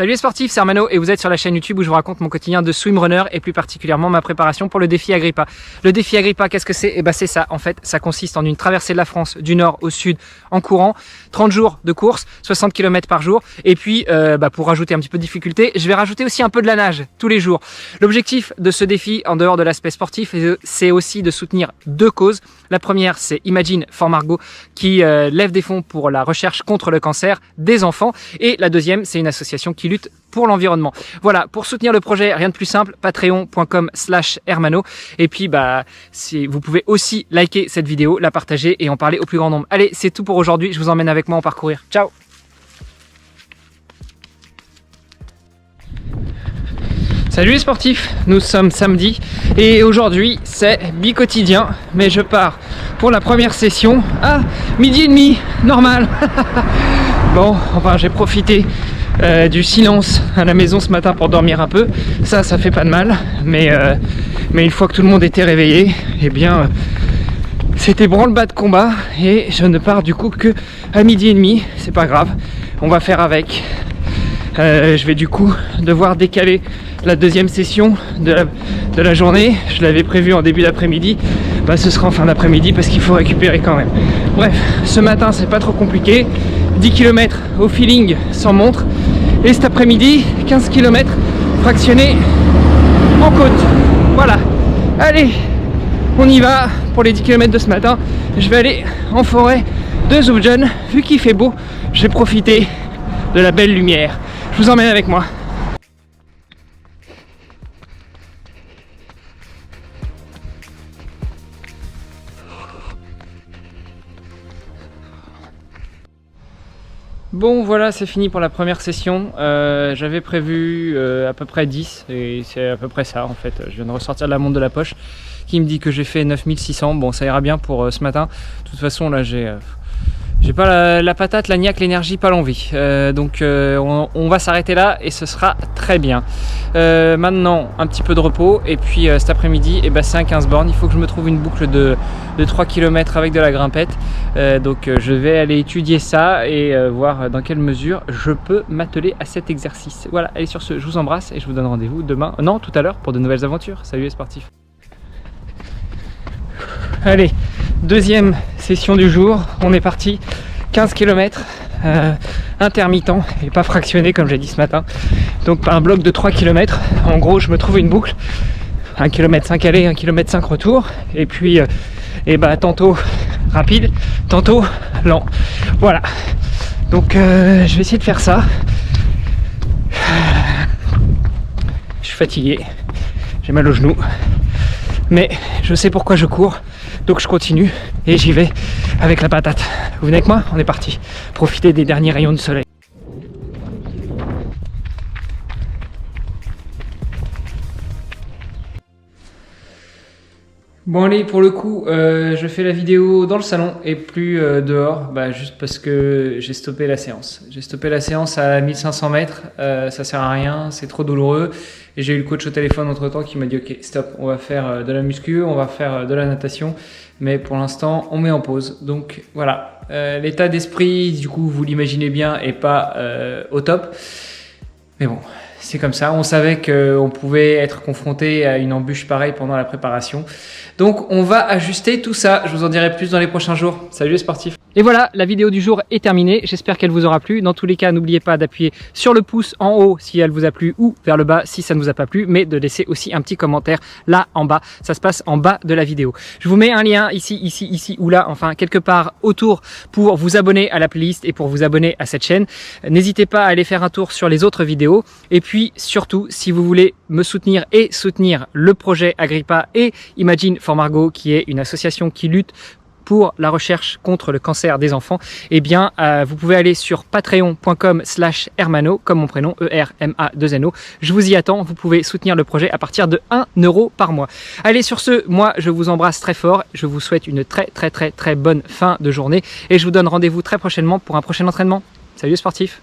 Salut les sportifs, c'est Armano et vous êtes sur la chaîne YouTube où je vous raconte mon quotidien de swimrunner et plus particulièrement ma préparation pour le défi Agrippa. Le défi Agrippa, qu'est-ce que c'est? C'est ça, en fait, ça consiste en une traversée de la France du nord au sud en courant, 30 jours de course, 60 km par jour et puis pour rajouter un petit peu de difficulté, je vais rajouter aussi un peu de la nage tous les jours. L'objectif de ce défi, en dehors de l'aspect sportif, c'est aussi de soutenir deux causes. La première, c'est Imagine for Margot qui lève des fonds pour la recherche contre le cancer des enfants et la deuxième, c'est une association qui lutte pour l'environnement. Voilà, pour soutenir le projet, rien de plus simple, patreon.com/hermano. Et puis, vous pouvez aussi liker cette vidéo, la partager et en parler au plus grand nombre. Allez, c'est tout pour aujourd'hui. Je vous emmène avec moi en parcourir. Ciao! Salut les sportifs, nous sommes samedi et aujourd'hui c'est bi-quotidien, mais je pars pour la première session à 12h30, normal. Bon, enfin j'ai profité du silence à la maison ce matin pour dormir un peu, ça fait pas de mal, mais une fois que tout le monde était réveillé, eh bien c'était branle-bas de combat et je ne pars du coup que à 12h30, c'est pas grave, on va faire avec. Je vais du coup devoir décaler la deuxième session de la journée. Je l'avais prévu en début d'après-midi, ce sera en fin d'après-midi parce qu'il faut récupérer quand même. Bref, ce matin c'est pas trop compliqué, 10 km au feeling sans montre et cet après-midi 15 km fractionnés en côte. Voilà, allez, on y va pour les 10 km de ce matin. Je vais aller en forêt de Zubjan, vu qu'il fait beau, je vais profiter de la belle lumière. Je vous emmène avec moi. Bon voilà, c'est fini pour la première session. J'avais prévu à peu près 10 et c'est à peu près ça en fait. Je viens de ressortir de la montre de la poche qui me dit que j'ai fait 9600. Bon, ça ira bien pour ce matin. De toute façon là j'ai pas la patate, la niaque, l'énergie, pas l'envie. Donc on va s'arrêter là et ce sera très bien. Maintenant, un petit peu de repos et puis cet après-midi, c'est un 15 bornes. Il faut que je me trouve une boucle de 3 km avec de la grimpette. Donc je vais aller étudier ça et voir dans quelle mesure je peux m'atteler à cet exercice. Voilà, allez sur ce, je vous embrasse et je vous donne rendez-vous demain, non tout à l'heure pour de nouvelles aventures. Salut les sportifs. Allez, deuxième session du jour, on est parti, 15 km intermittent et pas fractionné comme j'ai dit ce matin, donc par un bloc de 3 km, en gros je me trouve une boucle, 1 km 5 aller, 1 km 5 retour, et puis tantôt rapide, tantôt lent, voilà, donc je vais essayer de faire ça, je suis fatigué, j'ai mal aux genoux, mais je sais pourquoi je cours. Donc je continue et j'y vais avec la patate. Vous venez avec moi? On est parti. Profitez des derniers rayons du soleil. Bon allez, pour le coup, je fais la vidéo dans le salon et plus dehors, juste parce que j'ai stoppé la séance. J'ai stoppé la séance à 1500 mètres, ça sert à rien, c'est trop douloureux. Et j'ai eu le coach au téléphone entre temps qui m'a dit ok stop, on va faire de la muscu, on va faire de la natation, mais pour l'instant on met en pause. Donc voilà, l'état d'esprit du coup vous l'imaginez bien est pas au top, mais bon c'est comme ça, on savait qu'on pouvait être confronté à une embûche pareille pendant la préparation. Donc on va ajuster tout ça, je vous en dirai plus dans les prochains jours. Salut les sportifs. Et voilà, la vidéo du jour est terminée, j'espère qu'elle vous aura plu. Dans tous les cas, n'oubliez pas d'appuyer sur le pouce en haut si elle vous a plu ou vers le bas si ça ne vous a pas plu, mais de laisser aussi un petit commentaire là en bas, ça se passe en bas de la vidéo. Je vous mets un lien ici ou là, enfin quelque part autour pour vous abonner à la playlist et pour vous abonner à cette chaîne. N'hésitez pas à aller faire un tour sur les autres vidéos et puis surtout, si vous voulez me soutenir et soutenir le projet Agrippa et Imagine for Margot qui est une association qui lutte pour la recherche contre le cancer des enfants, vous pouvez aller sur patreon.com/hermano, comme mon prénom, ERMA2NO. Je vous y attends, vous pouvez soutenir le projet à partir de 1 € par mois. Allez, sur ce, moi je vous embrasse très fort, je vous souhaite une très bonne fin de journée et je vous donne rendez-vous très prochainement pour un prochain entraînement. Salut les sportifs.